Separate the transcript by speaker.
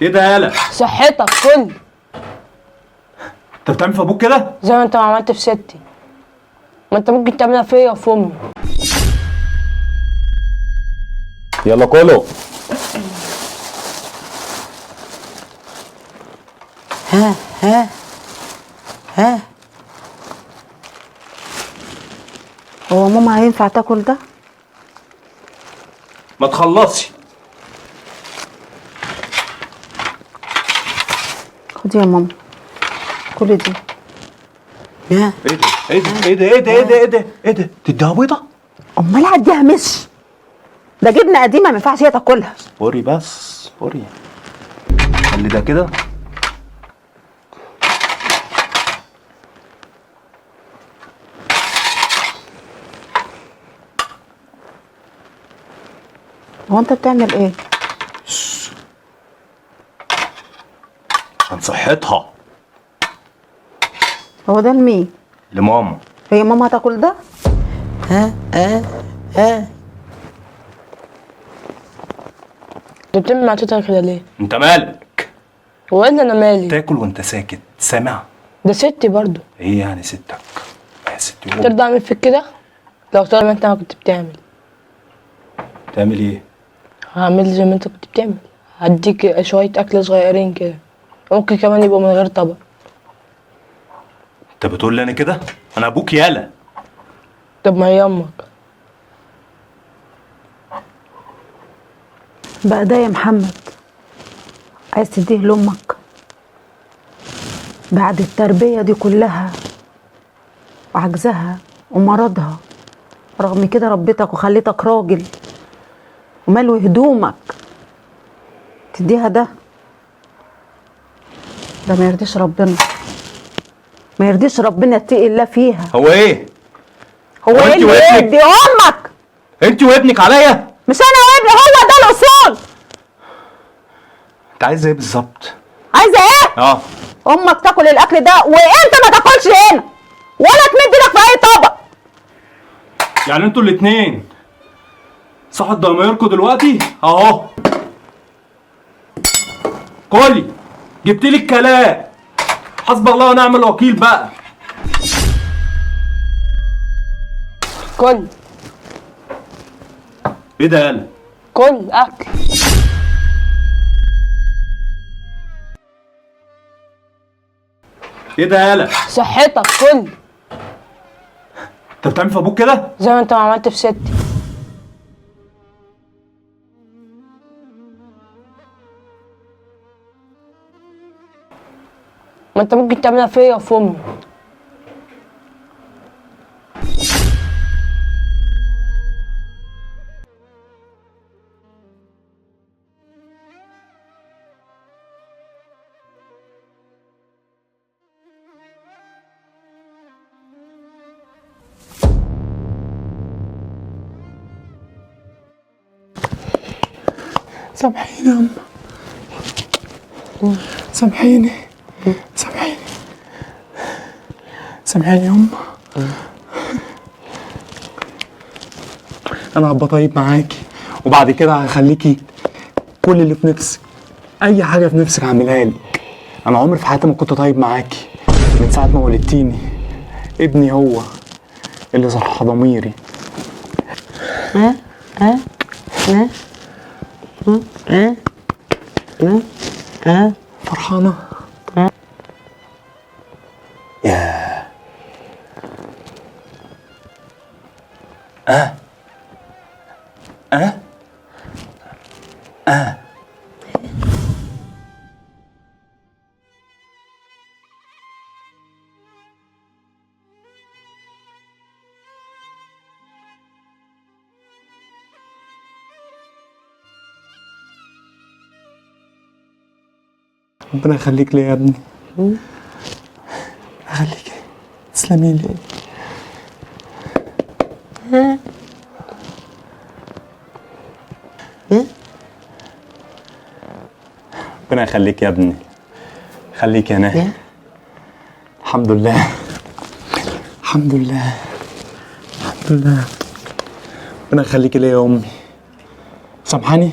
Speaker 1: ايه ده يالا؟
Speaker 2: صحتك كل
Speaker 1: انت بتعمل في ابوك كده؟
Speaker 2: زي ما انت ما عملت في ستي. ما انت ممكن تعملها فيا وفي امي.
Speaker 1: يلا كله.
Speaker 3: ها هو ماما هينفع تاكل ده؟
Speaker 1: ما تخلصي.
Speaker 3: خدي يا ماما كل دي.
Speaker 1: ايه ده؟ ايه ده؟ ايه ده؟ ايه ده؟ ايه ده؟ ايه ده؟ ايه ده؟ تديها بيضه؟
Speaker 3: امال هديها مش ده جبنه قديمه ما ينفعش هي تاكلها.
Speaker 1: اصبري بس اصبري. خلي ده كده.
Speaker 3: هو انت بتعمل ايه؟
Speaker 1: عن صحتها.
Speaker 3: هو ده لمين؟
Speaker 1: لماما.
Speaker 3: هي ماما هتاكل ده؟
Speaker 2: انت بتعمل مع تيتا كده ليه؟
Speaker 1: انت مالك؟
Speaker 2: هو ايه اللي انا مالي؟
Speaker 1: تاكل وانت ساكت، سامع؟
Speaker 2: ده ستي برضو.
Speaker 1: ايه يعني ستك؟ يا ستي
Speaker 2: ترضى اعمل فيك كده؟ لو طالما انت ما كنت بتعمل.
Speaker 1: تعمل ايه؟
Speaker 2: هعمل زي ما انت كنت بتعمل. هديك شوية اكل صغيرين كده. ممكن كمان يبقوا من غير طبق.
Speaker 1: انت بتقول لي انا كده؟ انا ابوك يالا.
Speaker 2: طب ما هي امك.
Speaker 3: بقى ده يا محمد عايز تديه لامك بعد التربيه دي كلها وعجزها ومرضها، رغم كده ربيتك وخليتك راجل وملوي هدومك تديها ده؟ ده ما يرضيش ربنا، ما يرضيش ربنا اتقي الله فيها.
Speaker 1: هو ايه؟
Speaker 3: هو ايه اللي يرضي امك؟
Speaker 1: انت وابنك عليا؟
Speaker 3: مش انا وابني، هو ده الاصول.
Speaker 1: انت عايزه ايه بالظبط؟
Speaker 3: عايزه ايه؟ امك تاكل الاكل ده وانت ما تاكلش هنا ولا تمد لك في اي طبق.
Speaker 1: يعني انتوا الاتنين صحت ضمايركوا دلوقتي اهو. كلي جبتلي الكلام. حسب الله ونعم الوكيل بقى.
Speaker 2: كل
Speaker 1: ايه ده يالا؟
Speaker 2: كل اكل.
Speaker 1: ايه ده يالا؟
Speaker 2: صحتك كل
Speaker 1: انت بتعمل في ابوك كده؟
Speaker 2: زي ما انت ما عملت في ستي. ما انت ممكن تعملها فيا وفي امي.
Speaker 4: سامحيني يا أم. سامحيني سامحيني سامحيني يا أم. أنا هبقى طيب معاكي وبعد كده هخليكي كل اللي في نفسك، أي حاجة في نفسك هعملها لك. أنا عمري في حياتي ما كنت طيب معاكي من ساعة ما ولدتيني. ابني هو اللي صح ضميري. فرحانة؟
Speaker 1: ياه.
Speaker 4: ربنا يخليك لي يا ابني. يخليك، تسلمي لي. ربنا يخليك يا ابني، خليك يا ناهي. الحمد لله الحمد لله الحمد لله. ربنا يخليكي ليا يا امي. سامحاني؟